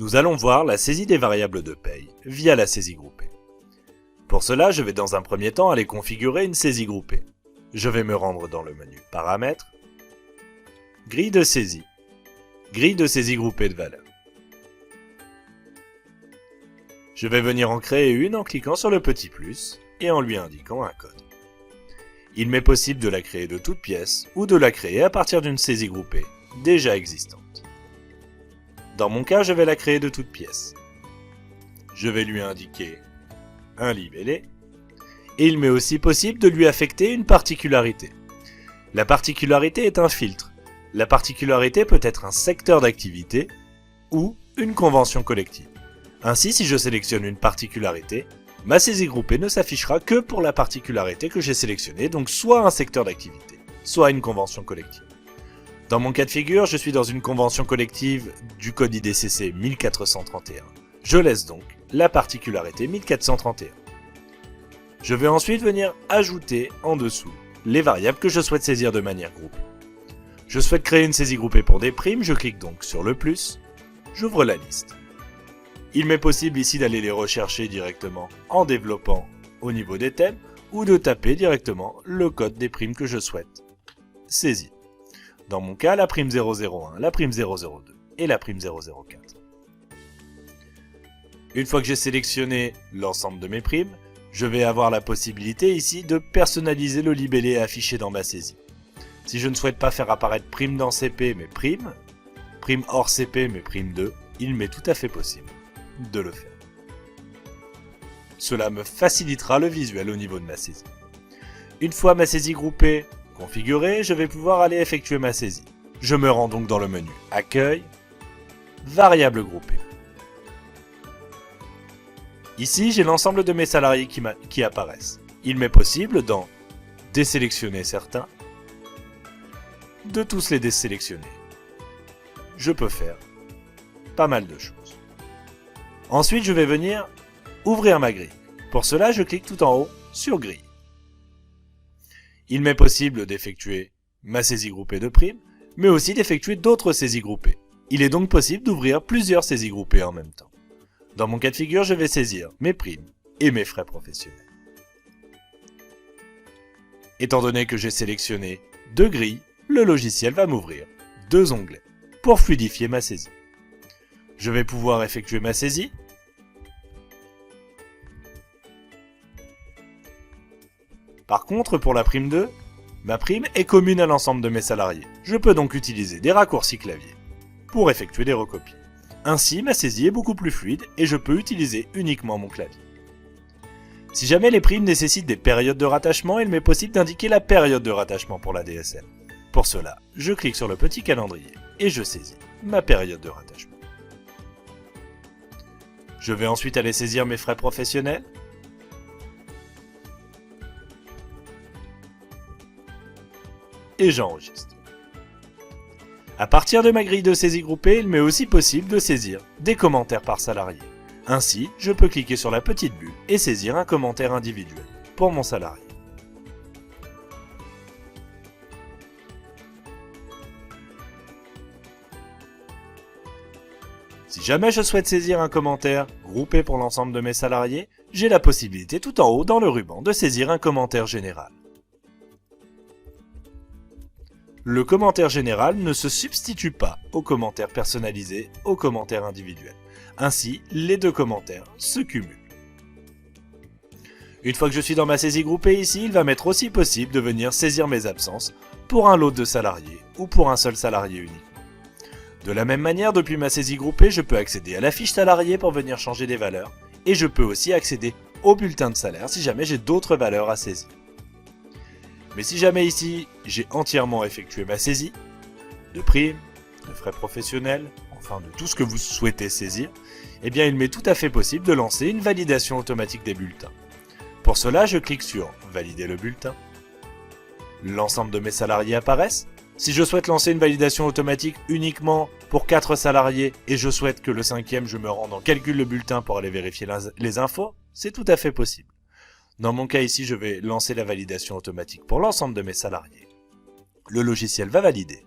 Nous allons voir la saisie des variables de paye via la saisie groupée. Pour cela, je vais dans un premier temps aller configurer une saisie groupée. Je vais me rendre dans le menu Paramètres, Grille de saisie groupée de valeurs. Je vais venir en créer une en cliquant sur le petit plus et en lui indiquant un code. Il m'est possible de la créer de toutes pièces ou de la créer à partir d'une saisie groupée déjà existante. Dans mon cas, je vais la créer de toutes pièces. Je vais lui indiquer un libellé et il m'est aussi possible de lui affecter une particularité. La particularité est un filtre. La particularité peut être un secteur d'activité ou une convention collective. Ainsi, si je sélectionne une particularité, ma saisie groupée ne s'affichera que pour la particularité que j'ai sélectionnée, donc soit un secteur d'activité, soit une convention collective. Dans mon cas de figure, je suis dans une convention collective du code IDCC 1431. Je laisse donc la particularité 1431. Je vais ensuite venir ajouter en dessous les variables que je souhaite saisir de manière groupée. Je souhaite créer une saisie groupée pour des primes, je clique donc sur le plus, j'ouvre la liste. Il m'est possible ici d'aller les rechercher directement en développant au niveau des thèmes ou de taper directement le code des primes que je souhaite saisir. Dans mon cas, la prime 001, la prime 002 et la prime 004. Une fois que j'ai sélectionné l'ensemble de mes primes, je vais avoir la possibilité ici de personnaliser le libellé affiché dans ma saisie. Si je ne souhaite pas faire apparaître prime dans CP mais prime hors CP mais prime 2, il m'est tout à fait possible de le faire. Cela me facilitera le visuel au niveau de ma saisie. Une fois ma saisie groupée configurée, je vais pouvoir aller effectuer ma saisie. Je me rends donc dans le menu Accueil, Variables groupées. Ici, j'ai l'ensemble de mes salariés qui apparaissent. Il m'est possible d'en désélectionner certains, de tous les désélectionner. Je peux faire pas mal de choses. Ensuite, je vais venir ouvrir ma grille. Pour cela, je clique tout en haut sur Grille. Il m'est possible d'effectuer ma saisie groupée de primes, mais aussi d'effectuer d'autres saisies groupées. Il est donc possible d'ouvrir plusieurs saisies groupées en même temps. Dans mon cas de figure, je vais saisir mes primes et mes frais professionnels. Étant donné que j'ai sélectionné deux grilles, le logiciel va m'ouvrir deux onglets pour fluidifier ma saisie. Je vais pouvoir effectuer ma saisie. Par contre, pour la prime 2, ma prime est commune à l'ensemble de mes salariés. Je peux donc utiliser des raccourcis clavier pour effectuer des recopies. Ainsi, ma saisie est beaucoup plus fluide et je peux utiliser uniquement mon clavier. Si jamais les primes nécessitent des périodes de rattachement, il m'est possible d'indiquer la période de rattachement pour la DSL. Pour cela, je clique sur le petit calendrier et je saisis ma période de rattachement. Je vais ensuite aller saisir mes frais professionnels. Et j'enregistre. À partir de ma grille de saisie groupée, il m'est aussi possible de saisir des commentaires par salarié. Ainsi, je peux cliquer sur la petite bulle et saisir un commentaire individuel pour mon salarié. Si jamais je souhaite saisir un commentaire groupé pour l'ensemble de mes salariés, j'ai la possibilité tout en haut dans le ruban de saisir un commentaire général. Le commentaire général ne se substitue pas au commentaire personnalisé, au commentaire individuel. Ainsi, les deux commentaires se cumulent. Une fois que je suis dans ma saisie groupée ici, il va m'être aussi possible de venir saisir mes absences pour un lot de salariés ou pour un seul salarié unique. De la même manière, depuis ma saisie groupée, je peux accéder à la fiche salarié pour venir changer des valeurs et je peux aussi accéder au bulletin de salaire si jamais j'ai d'autres valeurs à saisir. Mais si jamais ici, j'ai entièrement effectué ma saisie, de primes, de frais professionnels, enfin de tout ce que vous souhaitez saisir, eh bien il m'est tout à fait possible de lancer une validation automatique des bulletins. Pour cela, je clique sur « Valider le bulletin ». L'ensemble de mes salariés apparaissent. Si je souhaite lancer une validation automatique uniquement pour 4 salariés et je souhaite que le 5e, je me rende en calcul le bulletin pour aller vérifier les infos, c'est tout à fait possible. Dans mon cas ici, je vais lancer la validation automatique pour l'ensemble de mes salariés. Le logiciel va valider,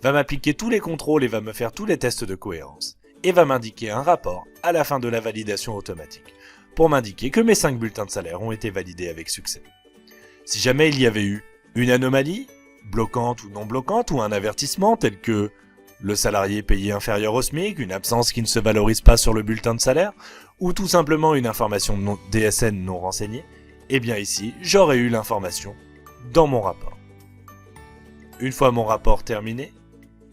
va m'appliquer tous les contrôles et va me faire tous les tests de cohérence. et va m'indiquer un rapport à la fin de la validation automatique, pour m'indiquer que mes 5 bulletins de salaire ont été validés avec succès. Si jamais il y avait eu une anomalie, bloquante ou non bloquante, ou un avertissement tel que le salarié payé inférieur au SMIC, une absence qui ne se valorise pas sur le bulletin de salaire, ou tout simplement une information DSN non renseignée, eh bien ici, j'aurais eu l'information dans mon rapport. Une fois mon rapport terminé,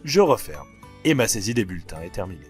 je referme et ma saisie des bulletins est terminée.